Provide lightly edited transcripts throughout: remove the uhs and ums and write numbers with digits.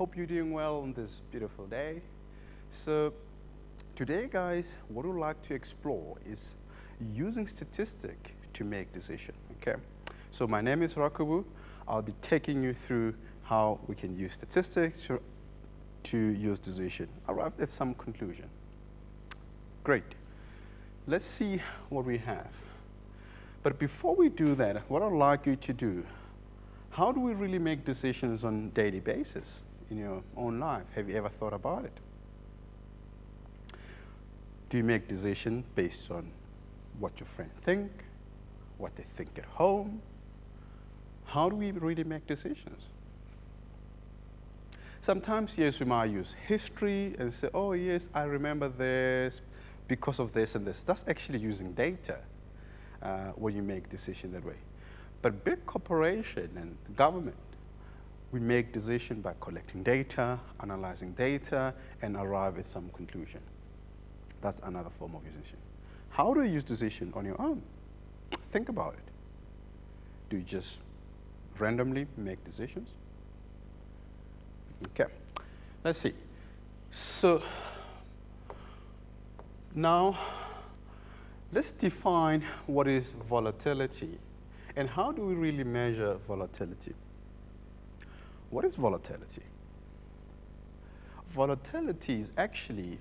hope you're doing well on this beautiful day. So today, guys, what we'd like to explore is using statistic to make decision, okay? So my name is Rakubu. I'll be taking you through how we can use statistics to use decision. Arrive at some conclusion. Great. Let's see what we have. But before we do that, what I'd like you to do, how do we really make decisions on a daily basis in your own life? Have you ever thought about it? Do you make decisions based on what your friends think, what they think at home? How do we really make decisions? Sometimes, yes, we might use history and say, oh, yes, I remember this because of this and this. That's actually using data when you make decisions that way. But big corporation and government, we make decisions by collecting data, analyzing data, and arrive at some conclusion. That's another form of decision. How do you use decision on your own? Think about it. Do you just randomly make decisions? Okay, let's see. So now let's define what is volatility and how do we really measure volatility. What is volatility? Volatility is actually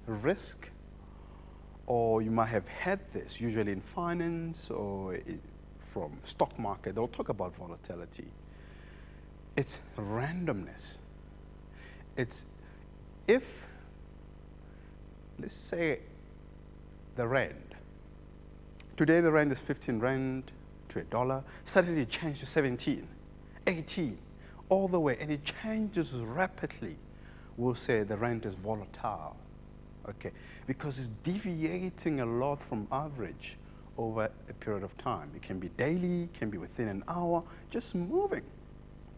risk, or you might have had this usually in finance or from stock market. They'll talk about volatility. It's randomness. It's if, let's say, the rand. Today the rand is 15 rand to $1. Suddenly it changed to 17, 18, all the way, and it changes rapidly. We'll say the rand is volatile, okay? Because it's deviating a lot from average over a period of time. It can be daily, can be within an hour, just moving,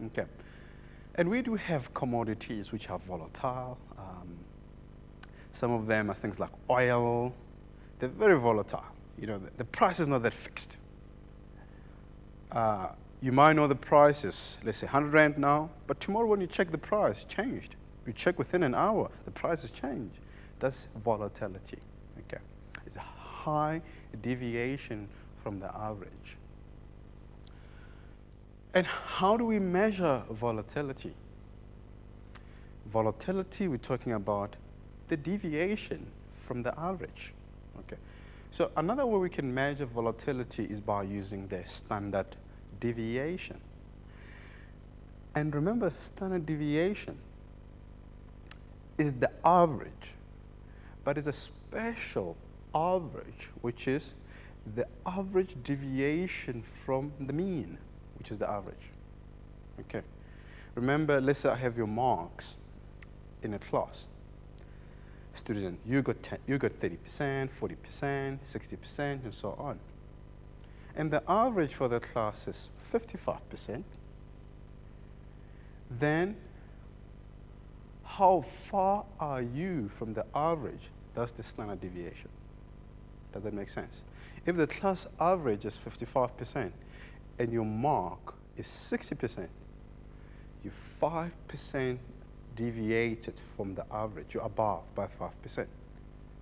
okay? And we do have commodities which are volatile. Some of them are things like oil. They're very volatile. You know, the price is not that fixed. You might know the price is, let's say, 100 rand now, but tomorrow when you check the price, changed. You check within an hour, the price has changed. That's volatility, okay? It's a high deviation from the average. And how do we measure volatility? Volatility, we're talking about the deviation from the average, okay? So another way we can measure volatility is by using the standard deviation. And remember, standard deviation is the average, but it's a special average, which is the average deviation from the mean, which is the average, okay? Remember, let's say I have your marks in a class. Student, you got 30%, 40%, 60%, and so on. And the average for the class is 55%. Then, how far are you from the average? That's the standard deviation. Does that make sense? If the class average is 55% and your mark is 60%, you're 5% deviated from the average. You're above by 5%.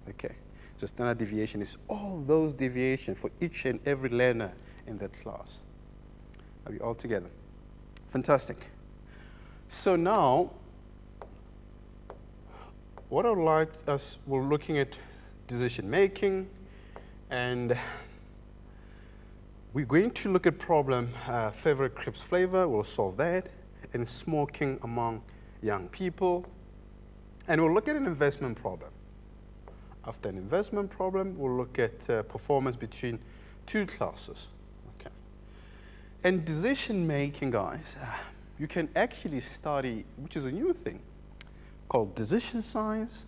Okay? So standard deviation is all those deviations for each and every learner in that class. Are we all together? Fantastic. So now, what I'd like us, we're looking at decision making, and we're going to look at problem favorite crepes flavor. We'll solve that, and smoking among young people, and we'll look at an investment problem. After an investment problem, we'll look at performance between two classes. Okay. And decision making, guys, you can actually study, which is a new thing, called decision science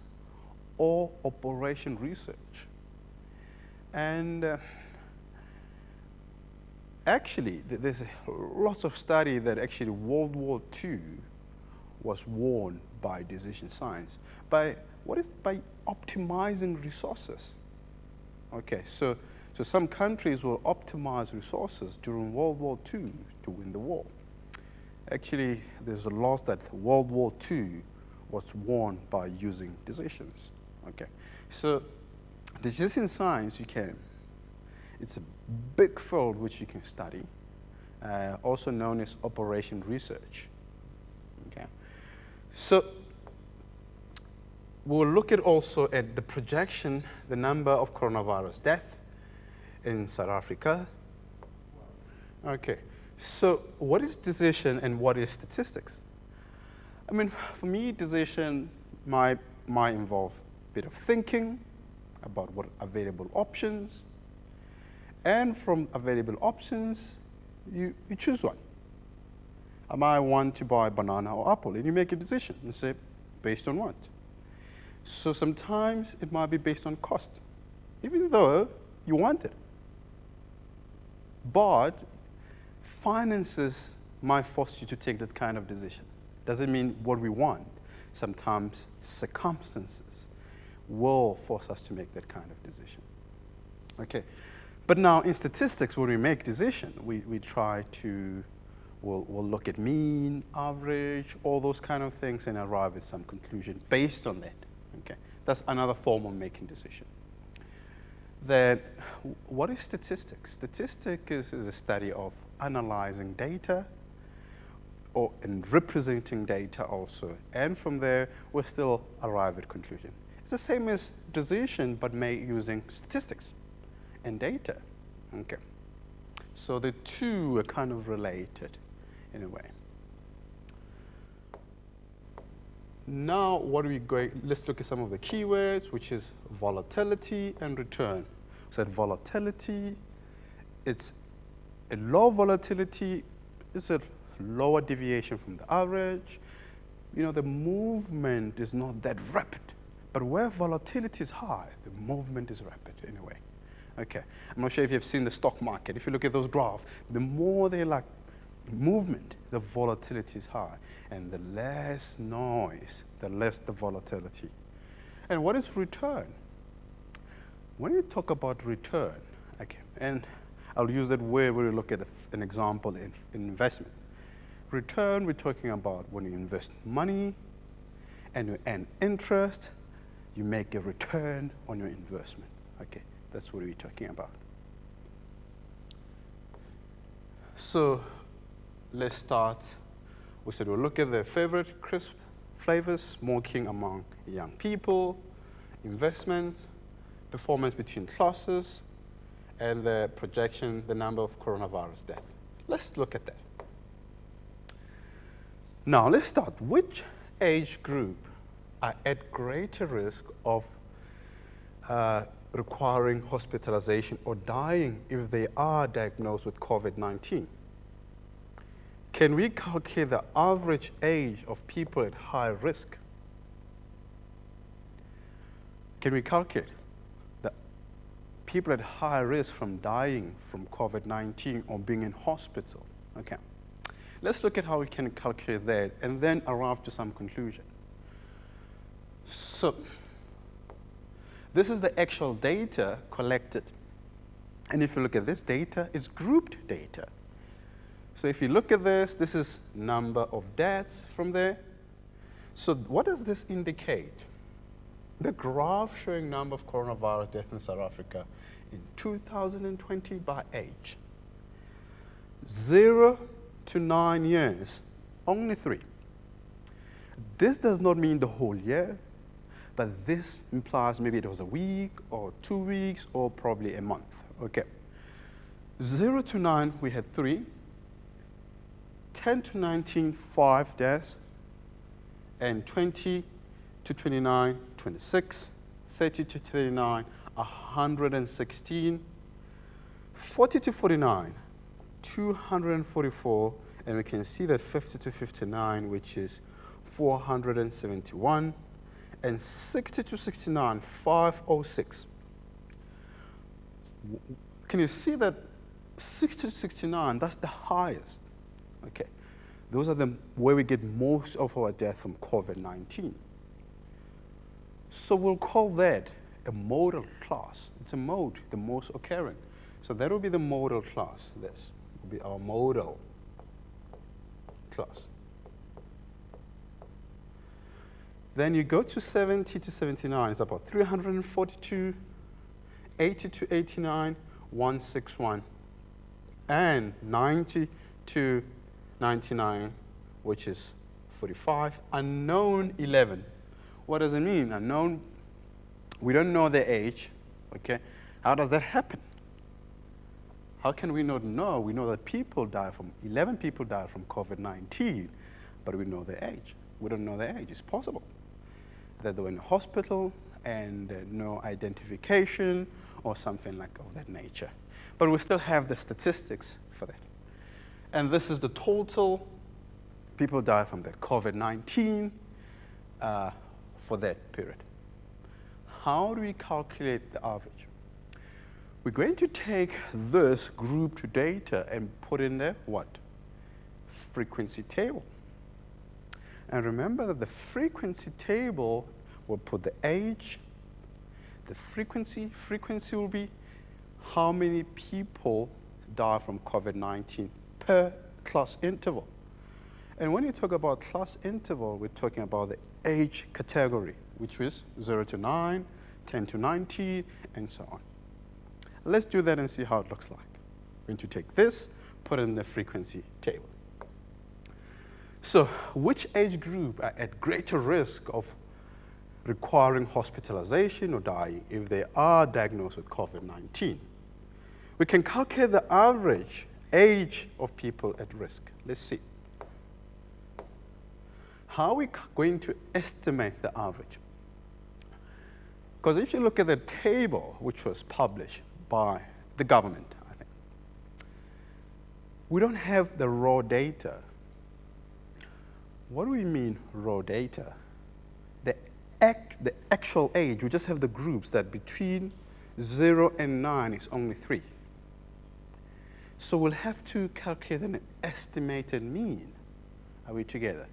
or operation research. And actually, there's lots of study that actually World War II was won by decision science. By optimizing resources. Okay, so some countries will optimize resources during World War II to win the war. Actually, there's a loss that World War II was won by using decisions. Okay, so decision science, it's a big field which you can study, also known as operation research. Okay, so we'll look at also at the projection, the number of coronavirus deaths in South Africa. Okay, so what is decision and what is statistics? I mean, for me, decision might involve a bit of thinking about what available options, and from available options, you choose one. I might want to buy banana or apple, and you make a decision and say, based on what? So sometimes it might be based on cost, even though you want it. But finances might force you to take that kind of decision. Doesn't mean what we want. Sometimes circumstances will force us to make that kind of decision. Okay, but now in statistics, when we make decision, we try to, we'll look at mean, average, all those kind of things and arrive at some conclusion based on that. Okay, that's another form of making decision. Then, what is statistics? Statistics is a study of analyzing data and representing data also. And from there, we still arrive at conclusion. It's the same as decision, but made using statistics and data. Okay. So the two are kind of related in a way. Now, what are we going? Let's look at some of the keywords, which is volatility and return. So volatility, it's a low volatility, it's a lower deviation from the average. You know, the movement is not that rapid, but where volatility is high, the movement is rapid in a way. Okay, I'm not sure if you've seen the stock market. If you look at those graphs, the more they like movement, the volatility is high, and the less noise, the less the volatility. And what is return? When you talk about return, okay, and I'll use that word where we look at an example in investment. Return, we're talking about when you invest money and you earn interest, you make a return on your investment. Okay, that's what we're talking about. So let's start. We said we'll look at the favorite crisp flavors, smoking among young people, investments, performance between classes, and the projection, the number of coronavirus deaths. Let's look at that. Now, let's start. Which age group are at greater risk of requiring hospitalization or dying if they are diagnosed with COVID-19? Can we calculate the average age of people at high risk? Can we calculate the people at high risk from dying from COVID-19 or being in hospital? Okay. Let's look at how we can calculate that and then arrive to some conclusion. So, this is the actual data collected. And if you look at this data, it's grouped data. So if you look at this, this is number of deaths from there. So what does this indicate? The graph showing number of coronavirus deaths in South Africa in 2020 by age. 0 to 9 years, only 3. This does not mean the whole year, but this implies maybe it was a week or 2 weeks or probably a month. Okay. 0 to 9, we had 3. 10 to 19, 5 deaths. And 20 to 29, 26. 30 to 39, 116. 40 to 49, 244. And we can see that 50 to 59, which is 471. And 60 to 69, 506. Can you see that 60 to 69, that's the highest? Okay, those are where we get most of our death from COVID-19. So we'll call that a modal class. It's a mode, the most occurring. So that will be the modal class. This will be our modal class. Then you go to 70 to 79, it's about 342, 80 to 89, 161, and 90 to 99, which is 45, unknown 11. What does it mean? Unknown, we don't know their age, okay? How does that happen? How can we not know? We know that 11 people died from COVID-19, but we know their age. We don't know their age. It's possible that they were in the hospital and no identification or something like of that nature. But we still have the statistics for that. And this is the total people died from the COVID-19 for that period. How do we calculate the average? We're going to take this grouped data and put in the what? Frequency table. And remember that the frequency table will put the age, the frequency. Frequency will be how many people die from COVID-19 per class interval. And when you talk about class interval, we're talking about the age category, which is 0 to 9, 10 to 19, and so on. Let's do that and see how it looks like. We're going to take this, put it in the frequency table. So which age group are at greater risk of requiring hospitalization or dying if they are diagnosed with COVID-19? We can calculate the average age of people at risk. Let's see. How are we going to estimate the average? Because if you look at the table which was published by the government, I think, we don't have the raw data. What do we mean raw data? The actual age, we just have the groups that between 0 and 9 is only 3. So we'll have to calculate an estimated mean. Are we together?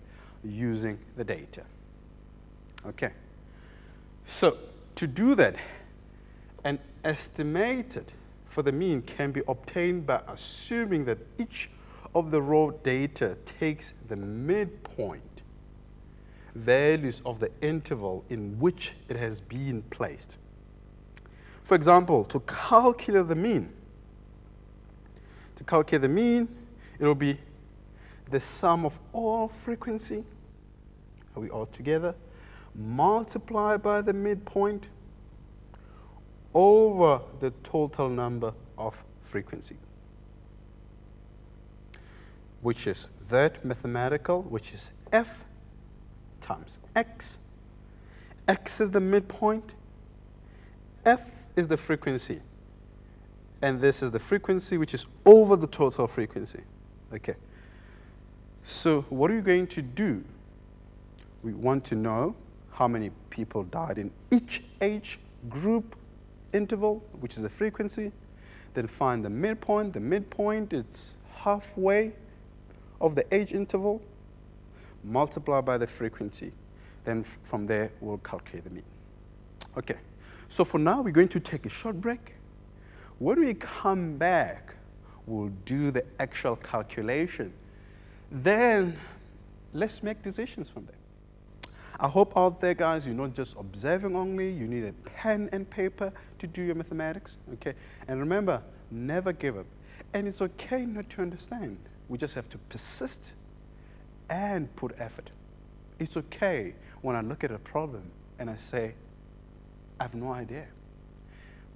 Using the data. Okay. So to do that, an estimated for the mean can be obtained by assuming that each of the raw data takes the midpoint values of the interval in which it has been placed. For example, to calculate the mean, it will be the sum of all frequency, are we all together, multiplied by the midpoint over the total number of frequency, which is that mathematical, which is F times X. X is the midpoint, F is the frequency, and this is the frequency which is over the total frequency. Okay. So what are you going to do? We want to know how many people died in each age group interval, which is the frequency. Then find the midpoint. The midpoint is halfway of the age interval, multiply by the frequency. Then from there, we'll calculate the mean. Okay, so for now, we're going to take a short break. When we come back, we'll do the actual calculation. Then let's make decisions from there. I hope out there, guys, you're not just observing only. You need a pen and paper to do your mathematics, okay? And remember, never give up. And it's okay not to understand. We just have to persist and put effort. It's okay when I look at a problem and I say, I have no idea.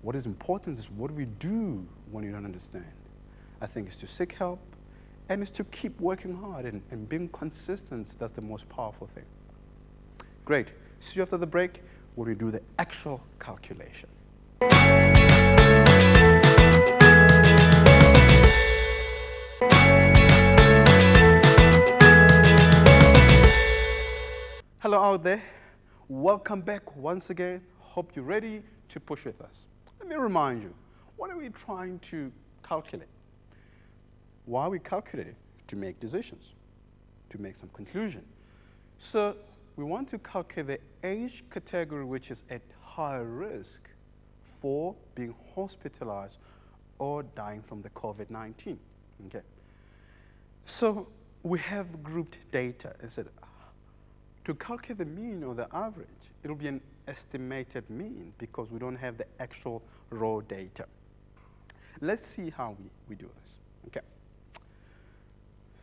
What is important is what do we do when you don't understand? I think it's to seek help, and it's to keep working hard and being consistent. That's the most powerful thing. Great. See you after the break where we do the actual calculation. Hello out there. Welcome back once again. Hope you're ready to push with us. Let me remind you, what are we trying to calculate? Why are we calculating? To make decisions, to make some conclusion. So we want to calculate the age category which is at high risk for being hospitalized or dying from the COVID-19. Okay. So we have grouped data and said, to calculate the mean or the average, it'll be an estimated mean because we don't have the actual raw data. Let's see how we do this, okay?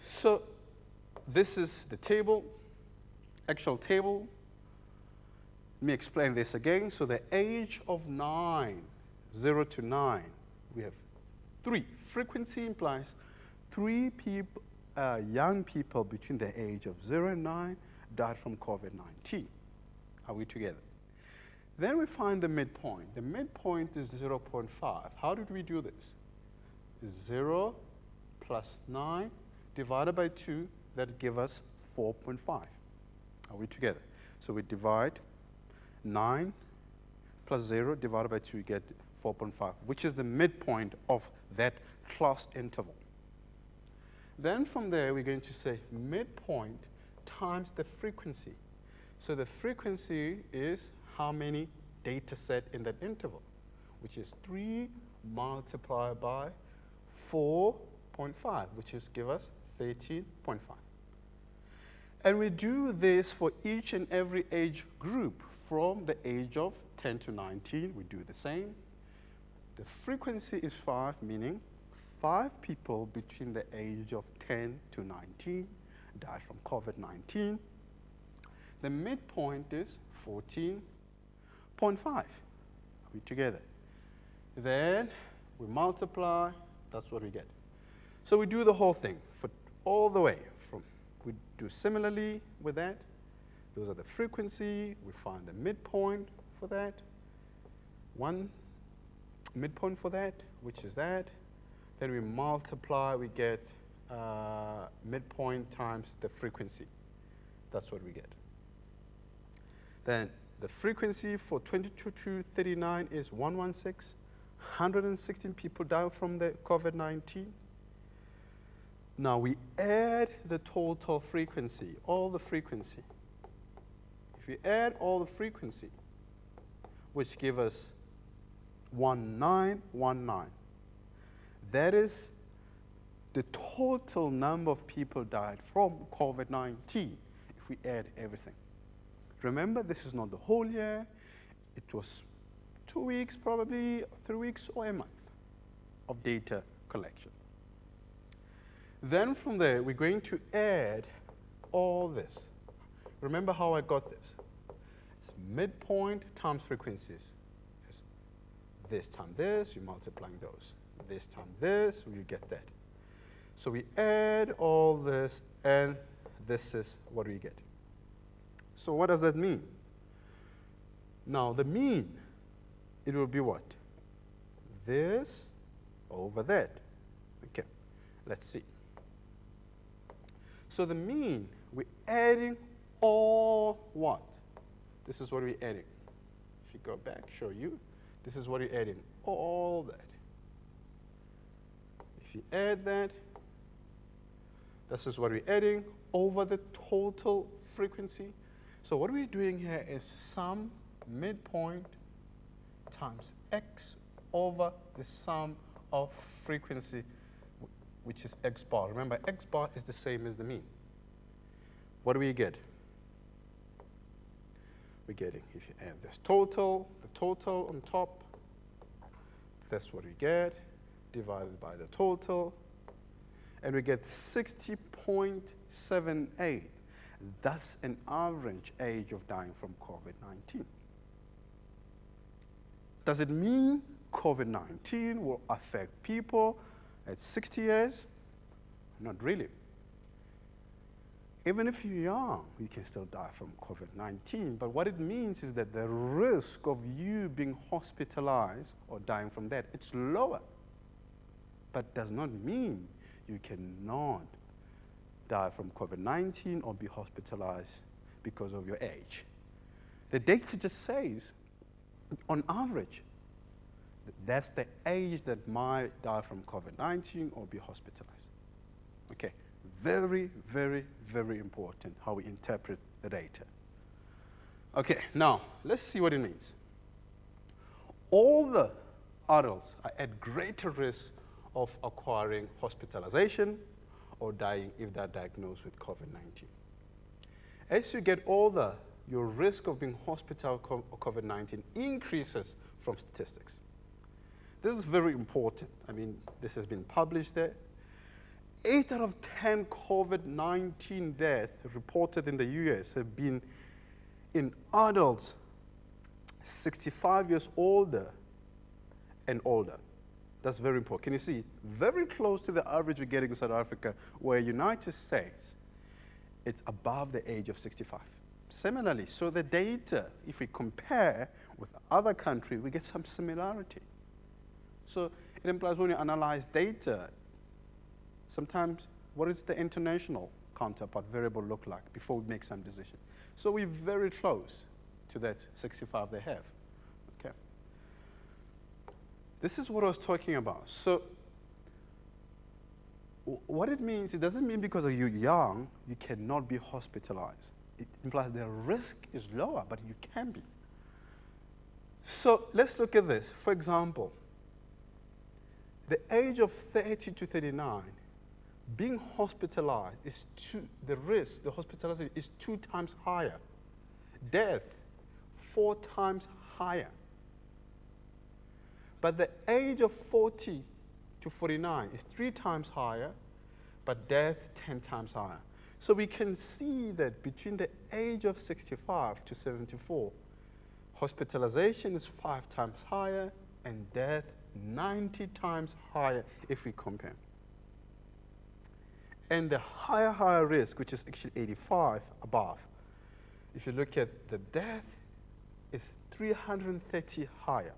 So this is the table, actual table. Let me explain this again. So the age of 9, 0 to 9, we have 3. Frequency implies 3 people, young people between the age of 0 and 9 died from COVID-19. Are we together? Then we find the midpoint. The midpoint is 0.5. How did we do this? 0 plus 9 divided by 2, that gives us 4.5. Are we together? So we divide 9 plus 0 divided by 2, we get 4.5, which is the midpoint of that class interval. Then from there, we're going to say midpoint times the frequency. So the frequency is how many data set in that interval, which is 3 multiplied by 4.5, which is give us 13.5. And we do this for each and every age group from the age of 10 to 19. We do the same. The frequency is 5, meaning 5 people between the age of 10 to 19 died from COVID-19. The midpoint is 14.5. Are we together? Then we multiply, that's what we get. So we do the whole thing for all the way from, we do similarly with that. Those are the frequency, we find the midpoint for that. One midpoint for that, which is that. Then we multiply, we get midpoint times the frequency. That's what we get. Then the frequency for 22 to 39 is 116. 116 people died from the COVID-19. Now we add the total frequency, all the frequency. If you add all the frequency, which gives us 1919, that is the total number of people died from COVID-19 if we add everything. Remember, this is not the whole year. It was 2 weeks, probably 3 weeks, or a month of data collection. Then from there, we're going to add all this. Remember how I got this? It's midpoint times frequencies. It's this time this, you're multiplying those. This time this, you get that. So we add all this, and this is what we get. So what does that mean? Now the mean, it will be what? This over that. Okay, let's see. So the mean, we're adding all what? This is what we're adding. If you go back, show you. This is what you're adding, all that. If you add that, this is what we're adding over the total frequency. So what we're doing here is sum midpoint times x over the sum of frequency, which is x bar. Remember, x bar is the same as the mean. What do we get? We're getting, if you add this total, the total on top, that's what we get, divided by the total, and we get 60.78. That's an average age of dying from COVID-19. Does it mean COVID-19 will affect people at 60 years? Not really. Even if you're young, you can still die from COVID-19. But what it means is that the risk of you being hospitalized or dying from that, it's lower. But does not mean you cannot die from COVID-19 or be hospitalized because of your age. The data just says, on average, that's the age that might die from COVID-19 or be hospitalized. Okay, very, very, very important how we interpret the data. Okay, now let's see what it means. All the adults are at greater risk of acquiring hospitalization or dying if they're diagnosed with COVID-19. As you get older, your risk of being hospitalized for COVID-19 increases from statistics. This is very important. I mean, this has been published there. 8 out of 10 COVID-19 deaths reported in the US have been in adults 65 years older and older. That's very important. Can you see? Very close to the average we're getting in South Africa, where United States, it's above the age of 65. Similarly, so the data, if we compare with other countries, we get some similarity. So it implies when you analyze data, sometimes what does the international counterpart variable look like before we make some decision? So we're very close to that 65 they have. Okay. This is what I was talking about. So what it means, it doesn't mean because you're young, you cannot be hospitalized. It implies the risk is lower, but you can be. So let's look at this. For example, the age of 30 to 39, being hospitalized is the risk, the hospitalization is 2 times higher. Death, 4 times higher. But the age of 40 to 49 is 3 times higher, but death 10 times higher. So we can see that between the age of 65 to 74, hospitalization is 5 times higher and death 90 times higher if we compare. And the higher risk, which is actually 85 above, if you look at the death, is 330 higher,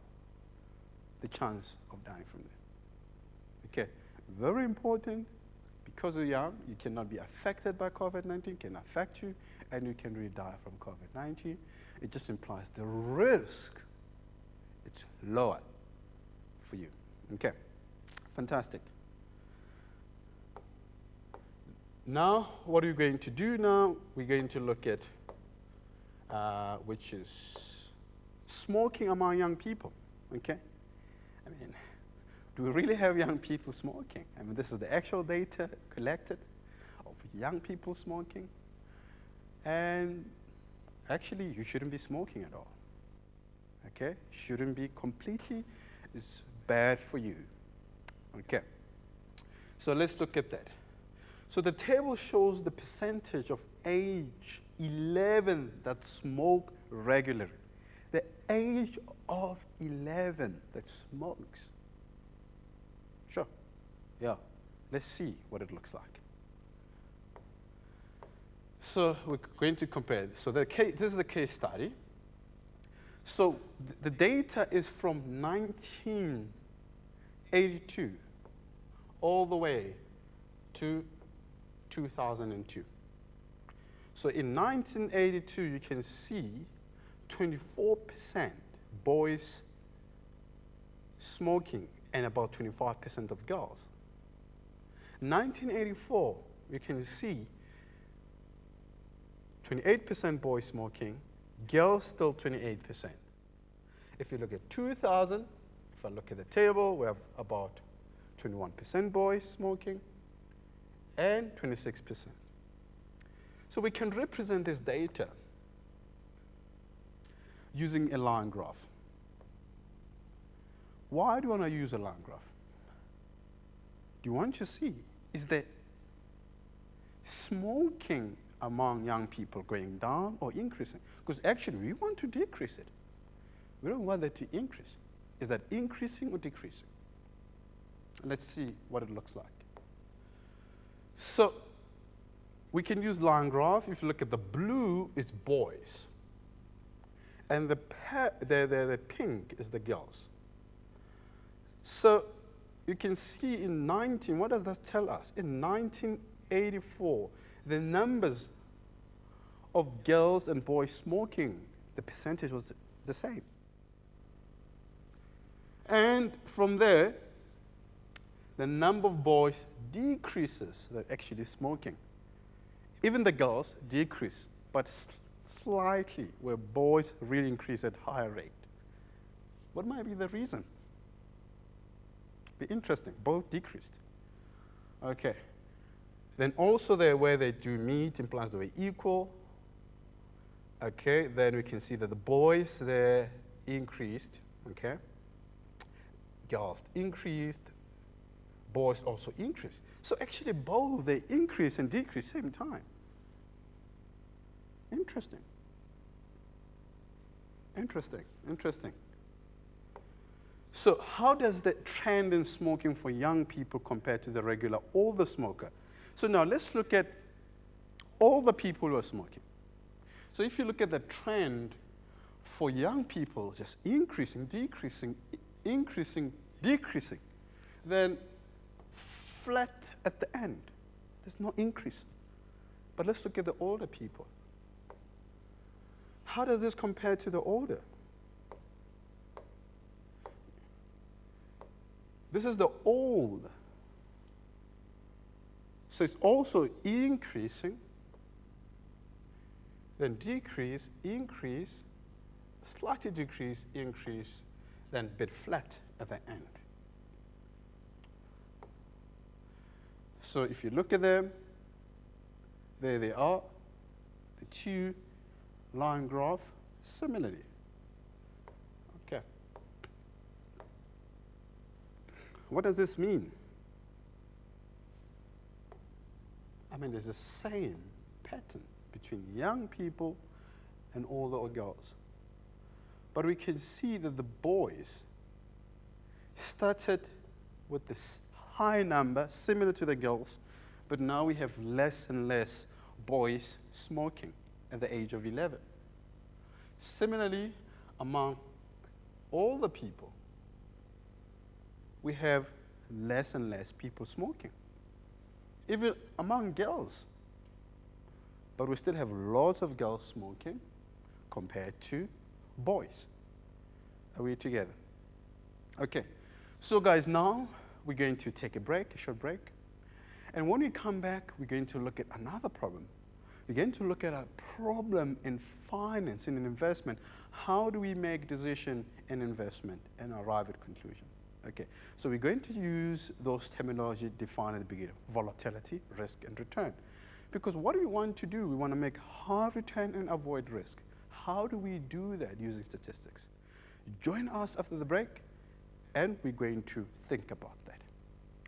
the chance of dying from there. Okay, very important. Because you're young, you cannot be affected by COVID-19, can affect you, and you can really die from COVID-19. It just implies the risk, it's lower for you. Okay, fantastic. Now, what are we going to do now? We're going to look at, which is smoking among young people, okay? I mean, do we really have young people smoking? I mean, this is the actual data collected of young people smoking. And actually, you shouldn't be smoking at all, okay? Shouldn't be completely, it's bad for you, okay? So let's look at that. So the table shows the percentage of age 11 that smoke regularly. The age of 11 that smokes. Sure, yeah, let's see what it looks like. So we're going to compare. So this is a case study. So the data is from 1982 all the way to 2002. So in 1982, you can see 24% boys smoking and about 25% of girls. 1984, you can see 28% boys smoking, girls still 28%. If you look at 2000, if I look at the table, we have about 21% boys smoking and 26%. So we can represent this data using a line graph. Why do you want to use a line graph? Do you want to see, is the smoking among young people going down or increasing? Because actually we want to decrease it. We don't want that to increase. Is that increasing or decreasing? Let's see what it looks like. So we can use line graph. If you look at the blue, it's boys. And the pink is the girls. So you can see in what does that tell us? In 1984, the numbers of girls and boys smoking, the percentage was the same. And from there, the number of boys decreases that actually smoking. Even the girls decrease, but slightly, where boys really increase at higher rate. What might be the reason? Be interesting, both decreased. Okay. Then also there where they do meet implies the way equal. Okay, then we can see that the boys there increased, okay? Girls increased, boys also increased. So actually both they increase and decrease same time. Interesting. Interesting, interesting. So how does the trend in smoking for young people compare to the regular older smoker? So now let's look at all the people who are smoking. So if you look at the trend for young people, just increasing, decreasing, increasing, decreasing, then flat at the end. There's no increase. But let's look at the older people. How does this compare to the older? This is the old. So it's also increasing, then decrease, increase, slightly decrease, increase, then a bit flat at the end. So if you look at them, there they are, the two line graph similarly. Okay. What does this mean? I mean, there's the same pattern between young people and older girls. But we can see that the boys started with this high number, similar to the girls, but now we have less and less boys smoking at the age of 11. Similarly, among all the people, we have less and less people smoking. Even among girls. But we still have lots of girls smoking compared to boys. Are we together? Okay. So guys, now we're going to take a break, a short break. And when we come back, we're going to look at another problem. We're going to look at a problem in finance, in an investment. How do we make decision in investment and arrive at conclusion? Okay, so we're going to use those terminology defined at the beginning: volatility, risk, and return. Because what do we want to do? We want to make high return and avoid risk. How do we do that using statistics? Join us after the break, and we're going to think about that.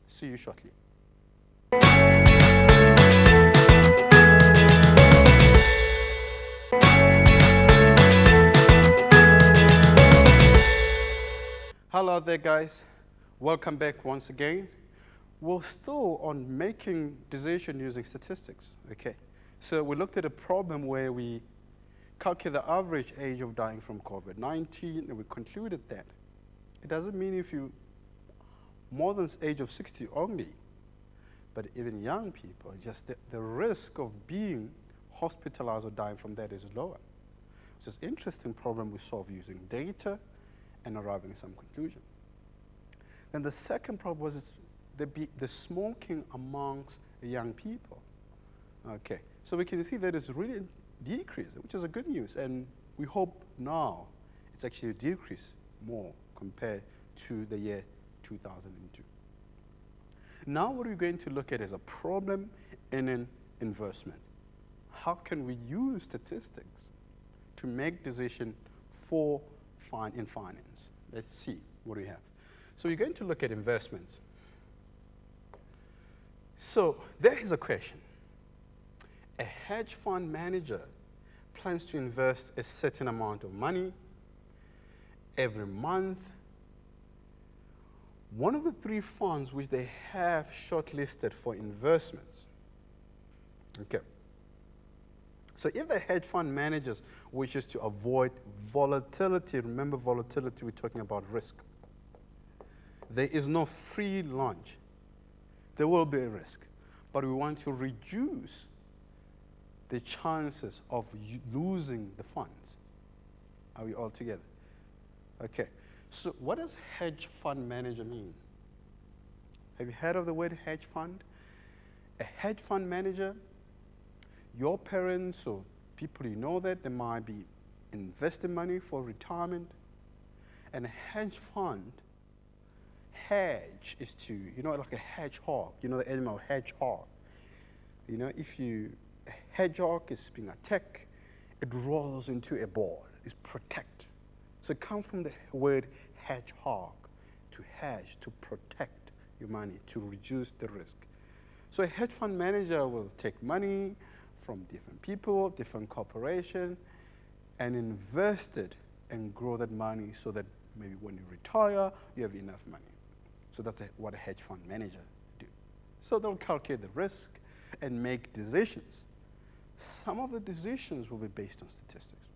See you shortly. Hello there, guys. Welcome back once again. We're still on making decisions using statistics, okay? So we looked at a problem where we calculate the average age of dying from COVID-19, and we concluded that it doesn't mean if you more than the age of 60 only, but even young people, just the risk of being hospitalized or dying from that is lower. It's just an interesting problem we solve using data and arriving at some conclusion. Then the second problem was the smoking amongst young people. Okay, so we can see that it's really decreased, which is a good news, and we hope now it's actually decreased more compared to the year 2002. Now what we're going to look at is a problem in an investment. How can we use statistics to make decisions in finance? Let's see what we have. So we're going to look at investments. So there is a question. A hedge fund manager plans to invest a certain amount of money every month. One of the three funds which they have shortlisted for investments. Okay. So if the hedge fund manager wishes to avoid volatility, remember volatility, we're talking about risk. There is no free lunch. There will be a risk. But we want to reduce the chances of losing the funds. Are we all together? Okay. So what does hedge fund manager mean? Have you heard of the word hedge fund? A hedge fund manager, your parents or people you know that they might be investing money for retirement. And a hedge fund, hedge is to, like a hedgehog, the animal hedgehog. You know, if a hedgehog is being attacked, it rolls into a ball. It's protect. So it comes from the word hedgehog, to hedge, to protect your money, to reduce the risk. So a hedge fund manager will take money from different people, different corporations, and invest it and grow that money so that maybe when you retire, you have enough money. So that's what a hedge fund manager do. So they'll calculate the risk and make decisions. Some of the decisions will be based on statistics.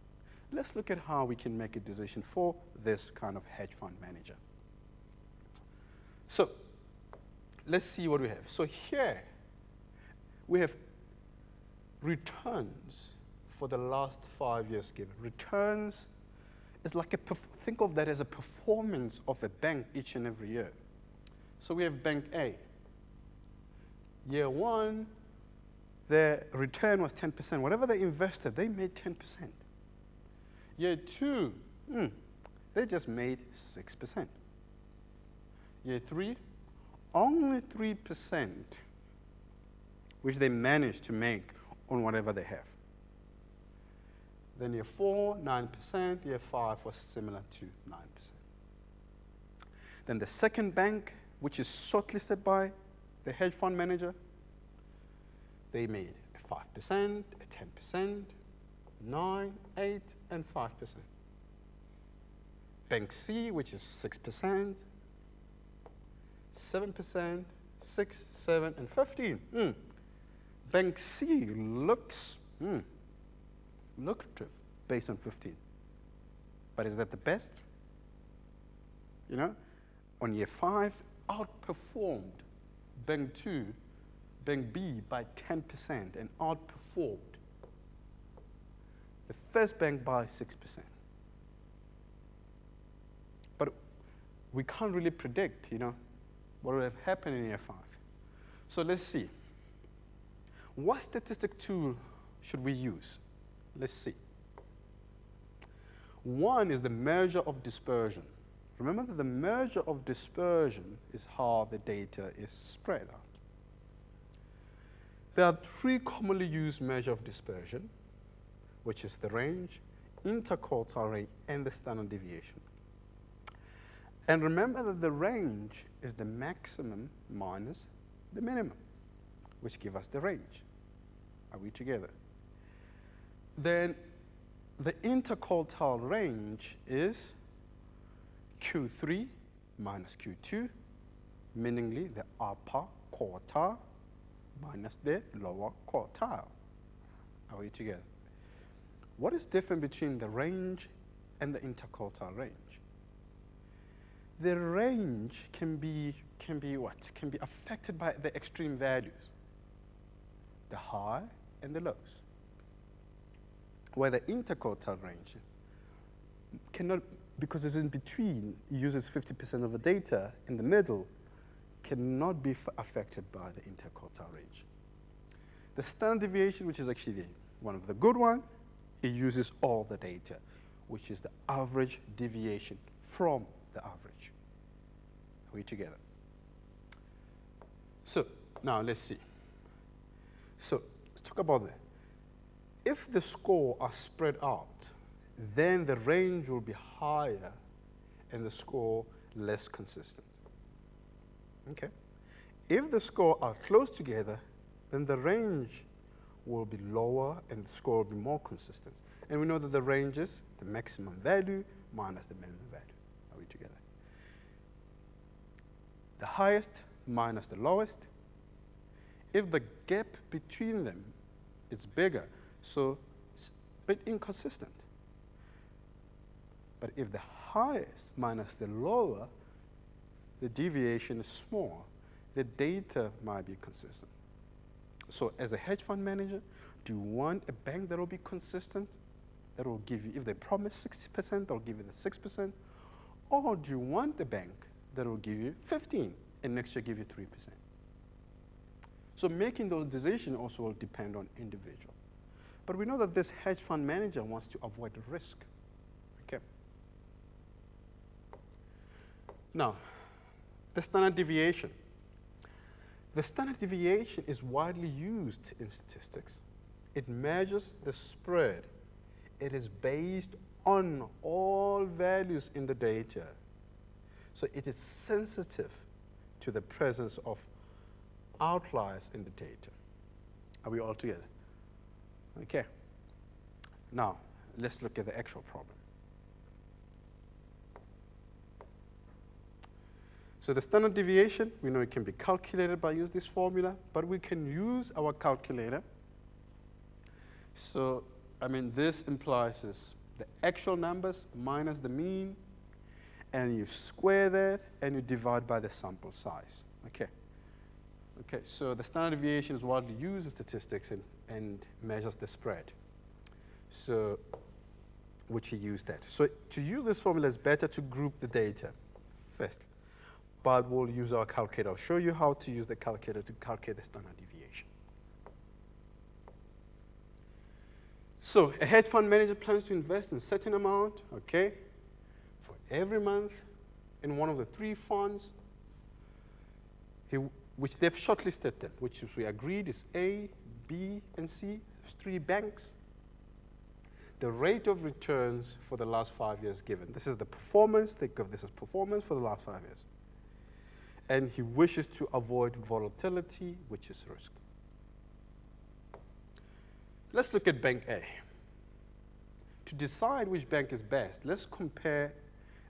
Let's look at how we can make a decision for this kind of hedge fund manager. So let's see what we have. So here we have returns for the last 5 years given. Returns is like think of that as a performance of a bank each and every year. So we have Bank A. Year 1, their return was 10%. Whatever they invested, they made 10%. Year 2, they just made 6%. Year 3, only 3%, which they managed to make on whatever they have. Then year 4, 9%. Year 5 was similar to 9%. Then the second bank, which is shortlisted by the hedge fund manager, they made a 5%, a 10%, 9%, 8%, and 5%. Bank C, which is 6%, 7%, 6, 7, and 15. Bank C looks lucrative based on 15. But is that the best? You know, on year 5, outperformed Bank 2, Bank B by 10% and outperformed the first bank by 6%. But we can't really predict, you know, what will have happened in year 5. So let's see. What statistic tool should we use? Let's see. One is the measure of dispersion. Remember that the measure of dispersion is how the data is spread out. There are 3 commonly used measures of dispersion, which is the range, interquartile range, and the standard deviation. And remember that the range is the maximum minus the minimum, which gives us the range. Are we together? Then the interquartile range is Q3 minus Q2, meaning the upper quartile minus the lower quartile. Are we together? What is different between the range and the interquartile range? The range can be what? Can be affected by the extreme values, the high and the lows. Where the interquartile range cannot, because it's in between, it uses 50% of the data in the middle, cannot be affected by the interquartile range. The standard deviation, which is actually one of the good ones, it uses all the data, which is the average deviation from the average. Are we together? So now let's see. So let's talk about that. If the score are spread out, then the range will be higher and the score less consistent. Okay? If the score are close together, then the range will be lower and the score will be more consistent. And we know that the range is the maximum value minus the minimum value. Are we together? The highest minus the lowest. If the gap between them is bigger, so it's a bit inconsistent. But if the highest minus the lower, the deviation is small, the data might be consistent. So as a hedge fund manager, do you want a bank that will be consistent, that will give you, if they promise 60%, they'll give you the 6%? Or do you want a bank that will give you 15% and next year give you 3%? So making those decisions also will depend on individual. But we know that this hedge fund manager wants to avoid risk. Okay. Now, the standard deviation. The standard deviation is widely used in statistics. It measures the spread. It is based on all values in the data. So it is sensitive to the presence of outliers in the data. Are we all together? Okay. Now, let's look at the actual problem. So the standard deviation, we know it can be calculated by using this formula, but we can use our calculator. So, this implies is the actual numbers minus the mean, and you square that, and you divide by the sample size. Okay. Okay, so the standard deviation is widely used in statistics and measures the spread. So, which you use that. So to use this formula, it's better to group the data first. But we'll use our calculator. I'll show you how to use the calculator to calculate the standard deviation. So a hedge fund manager plans to invest in a certain amount, okay, for every month in one of the three funds, which they've shortlisted them, which we agreed is A, B, and C. There's 3 banks. The rate of returns for the last 5 years given. This is the performance. Think of this as performance for the last 5 years. And he wishes to avoid volatility, which is risk. Let's look at Bank A. To decide which bank is best, let's compare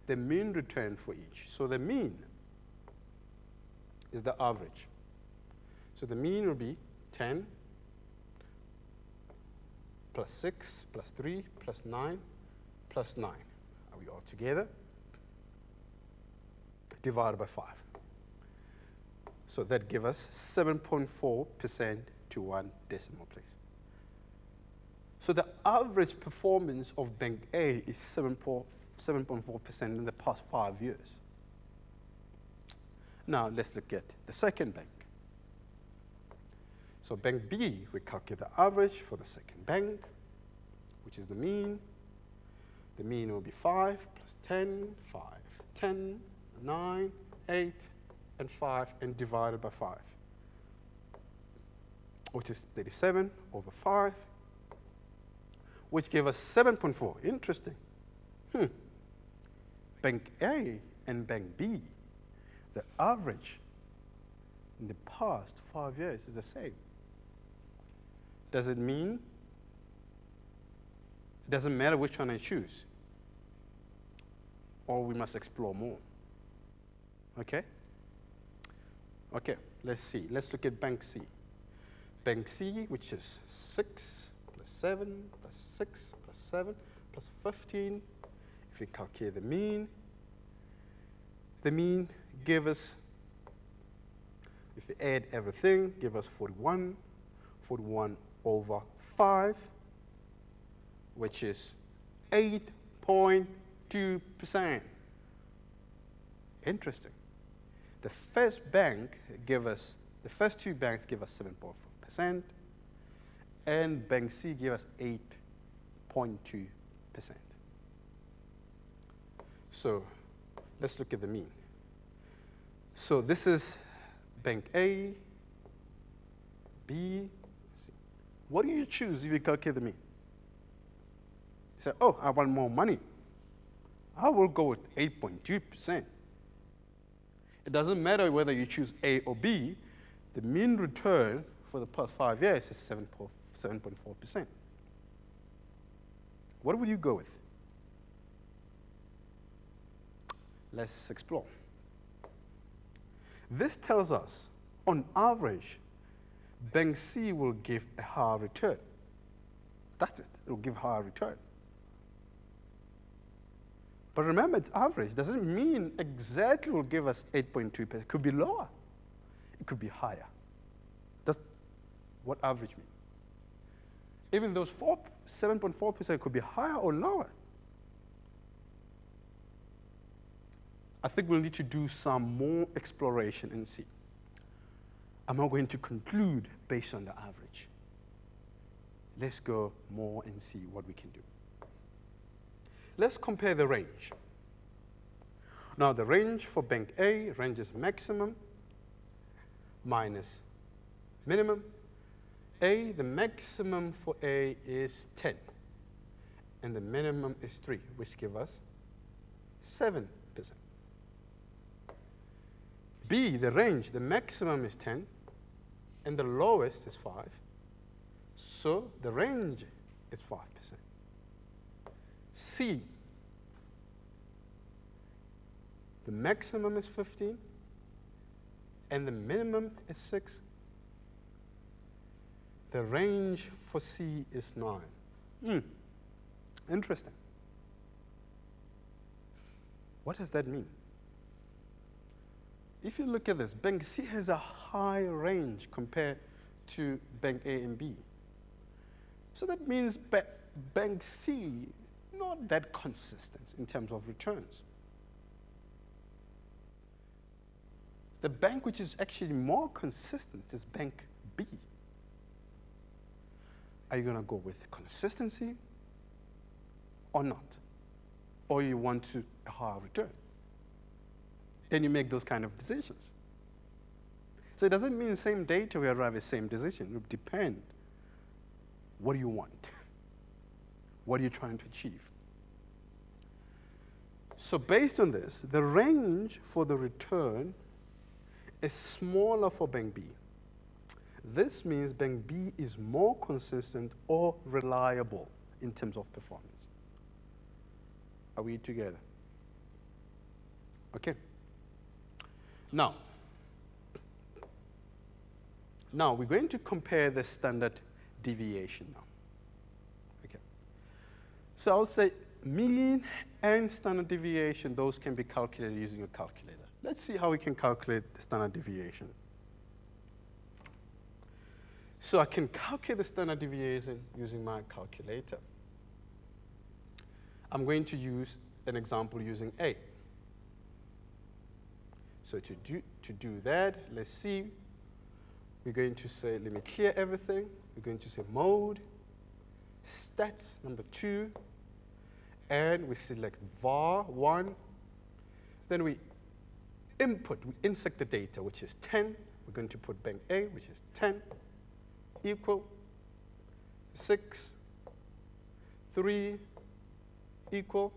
the mean return for each. So the mean is the average. So the mean will be 10 plus 6 plus 3 plus 9 plus 9. Are we all together? Divided by 5. So that gives us 7.4% to 1 decimal place. So the average performance of Bank A is 7.4% in the past 5 years. Now let's look at the second bank. So Bank B, we calculate the average for the second bank, which is the mean. The mean will be 5 plus 10, 5, 10, 9, 8, and 5, and divided by 5, which is 37 over 5, which gave us 7.4. Interesting. Bank A and Bank B, the average in the past 5 years is the same. Does it mean it doesn't matter which one I choose? Or we must explore more? Okay? Okay, let's see. Let's look at Bank C. Bank C, which is 6 plus 7 plus 6 plus 7 plus 15. If we calculate the mean give us, if we add everything, give us 41. 41 over 5, which is 8.2%. Interesting. The first two banks give us 7.4%, and Bank C give us 8.2%. So let's look at the mean. So this is Bank A, B, C. What do you choose if you calculate the mean? You say, oh, I want more money. I will go with 8.2%. It doesn't matter whether you choose A or B. The mean return for the past 5 years is 7.4%. What would you go with? Let's explore. This tells us, on average, Bank C will give a higher return. That's it. It will give a higher return. But remember, it's average. Doesn't mean exactly will give us 8.2%. It could be lower. It could be higher. That's what average means. Even those 7.4% could be higher or lower. I think we'll need to do some more exploration and see. I'm not going to conclude based on the average. Let's go more and see what we can do. Let's compare the range. Now the range for Bank A ranges maximum, minus minimum. A, the maximum for A is 10, and the minimum is 3, which give us 7%. B, the range, the maximum is 10, and the lowest is 5. So the range is 5%. C, the maximum is 15, and the minimum is 6. The range for C is 9. Interesting. What does that mean? If you look at this, bank C has a high range compared to bank A and B. So that means bank C not that consistent in terms of returns. The bank which is actually more consistent is bank B. Are you going to go with consistency or not? Or you want to a higher return? Then you make those kind of decisions. So it doesn't mean same data we arrive at same decision. It will depend. What do you want? What are you trying to achieve? So based on this, the range for the return is smaller for bank B. This means bank B is more consistent or reliable in terms of performance. Are we together? Okay. Now we're going to compare the standard deviation now. Okay. So I'll say mean and standard deviation, those can be calculated using a calculator. Let's see how we can calculate the standard deviation. So I can calculate the standard deviation using my calculator. I'm going to use an example using A. So to do that, let's see. We're going to say, let me clear everything. We're going to say mode, stats, number 2, and we select var 1. Then we insert the data, which is 10. We're going to put bank A, which is 10, equal 6, 3, equal,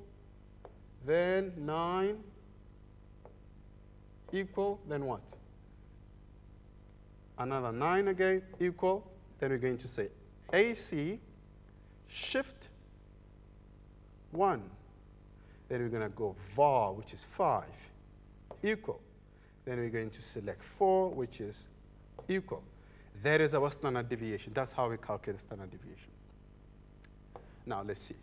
then 9, equal, then what? Another 9 again, equal. Then we're going to say AC, shift 1. Then we're going to go var, which is 5, equal. Then we're going to select 4, which is equal. That is our standard deviation. That's how we calculate the standard deviation. Now let's see.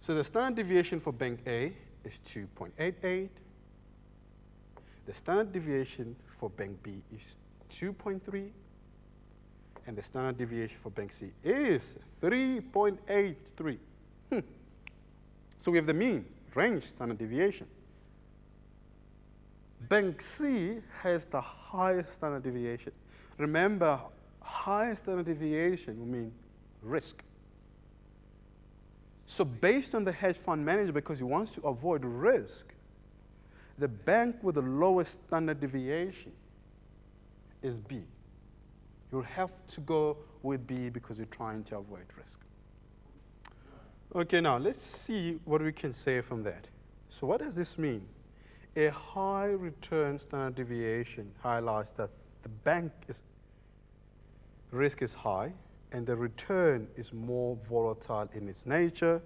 So the standard deviation for bank A is 2.88. The standard deviation for bank B is 2.3. And the standard deviation for bank C is 3.83. So we have the mean, range, standard deviation. Bank C has the highest standard deviation. Remember, highest standard deviation will mean risk. So based on the hedge fund manager, because he wants to avoid risk, the bank with the lowest standard deviation is B. You'll have to go with B because you're trying to avoid risk. Okay, now let's see what we can say from that. So what does this mean? A high return standard deviation highlights that the bank risk is high and the return is more volatile in its nature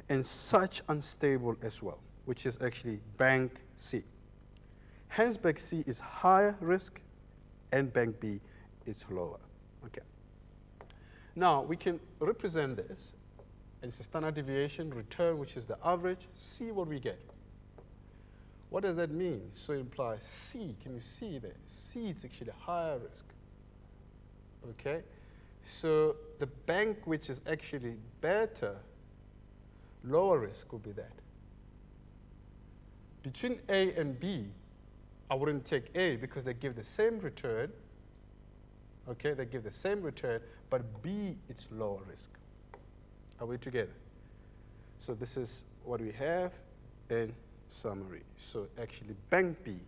and such unstable as well, which is actually bank C. Hence, bank C is higher risk and bank B is lower. Okay. Now, we can represent this. It's a standard deviation, return, which is the average. See what we get. What does that mean? So it implies C. Can you see there? C is actually higher risk. Okay? So the bank which is actually better, lower risk will be that. Between A and B, I wouldn't take A because they give the same return. Okay, they give the same return, but B, it's lower risk. Are we together? So this is what we have in summary. So actually, bank B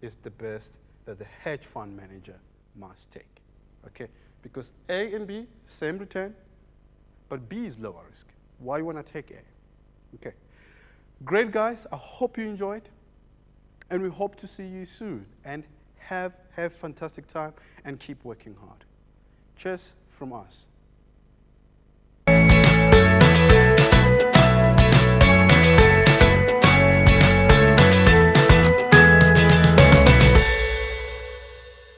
is the best that the hedge fund manager must take. Okay? Because A and B, same return, but B is lower risk. Why you want to take A? Okay. Great, guys. I hope you enjoyed, and we hope to see you soon. And have fantastic time and keep working hard. Cheers from us.